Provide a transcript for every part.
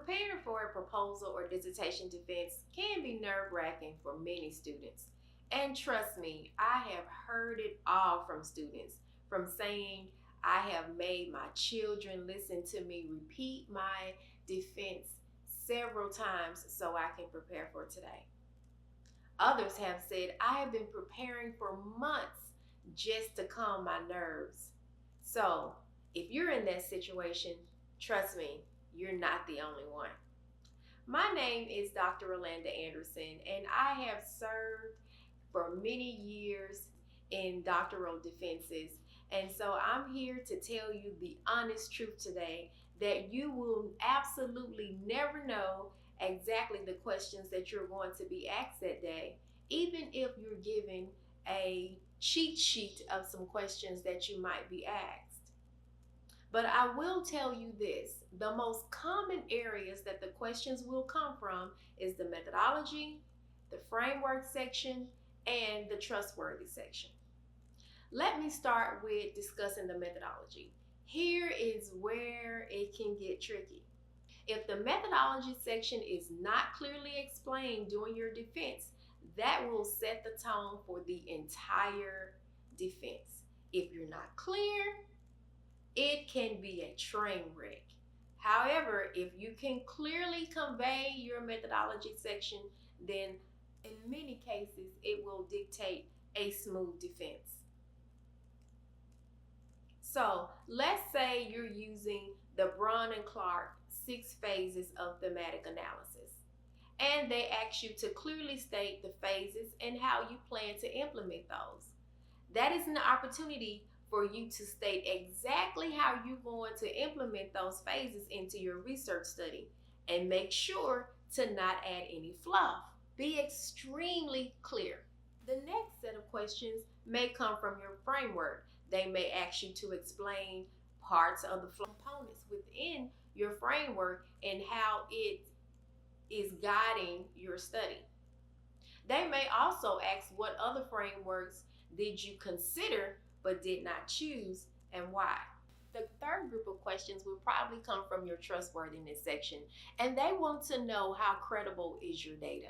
Preparing for a proposal or dissertation defense can be nerve-wracking for many students. And trust me, I have heard it all from students, from saying, I have made my children listen to me repeat my defense several times so I can prepare for today. Others have said, I have been preparing for months just to calm my nerves. So, if you're in that situation, trust me, you're not the only one. My name is Dr. Rolanda Anderson, and I have served for many years in doctoral defenses. And so I'm here to tell you the honest truth today that you will absolutely never know exactly the questions that you're going to be asked that day, even if you're given a cheat sheet of some questions that you might be asked. But I will tell you this, the most common areas that the questions will come from is the methodology, the framework section, and the trustworthy section. Let me start with discussing the methodology. Here is where it can get tricky. If the methodology section is not clearly explained during your defense, that will set the tone for the entire defense. If you're not clear, it can be a train wreck. However, if you can clearly convey your methodology section, then in many cases, it will dictate a smooth defense. So let's say you're using the Braun and Clark 6 phases of thematic analysis, and they ask you to clearly state the phases and how you plan to implement those. That is an opportunity for you to state exactly how you're going to implement those phases into your research study, and make sure to not add any fluff. Be extremely clear. The next set of questions may come from your framework. They may ask you to explain parts of the components within your framework and how it is guiding your study. They may also ask what other frameworks did you consider but did not choose and why. The third group of questions will probably come from your trustworthiness section, and they want to know how credible is your data.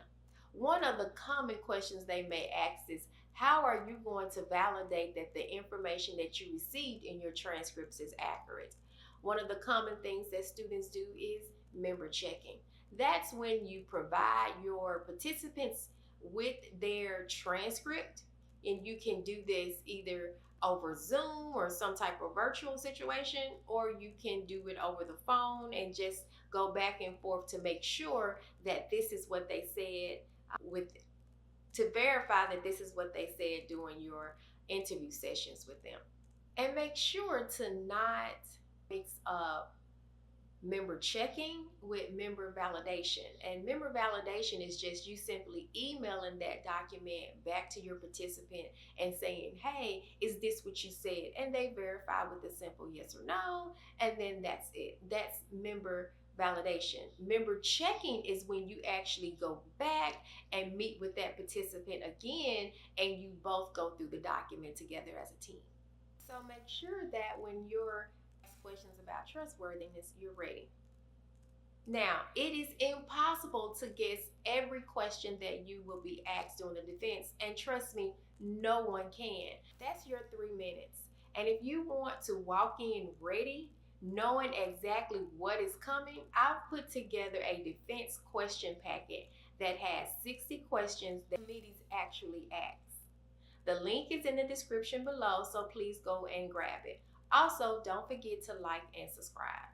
One of the common questions they may ask is, how are you going to validate that the information that you received in your transcripts is accurate? One of the common things that students do is member checking. That's when you provide your participants with their transcript, and you can do this either over Zoom or some type of virtual situation, or you can do it over the phone and just go back and forth to make sure that this is what they said to verify that this is what they said during your interview sessions with them. And make sure to not mix up member checking with member validation. And member validation is just you simply emailing that document back to your participant and saying, hey, is this what you said? And they verify with a simple yes or no, and then that's it. That's member validation. Member checking is when you actually go back and meet with that participant again, and you both go through the document together as a team. So make sure that when you're asked questions about trustworthiness, you're ready. Now, it is impossible to guess every question that you will be asked during the defense, and trust me, no one can. That's your 3 minutes. And if you want to walk in ready, knowing exactly what is coming, I've put together a defense question packet that has 60 questions that committees actually ask. The link is in the description below, so please go and grab it. Also, don't forget to like and subscribe.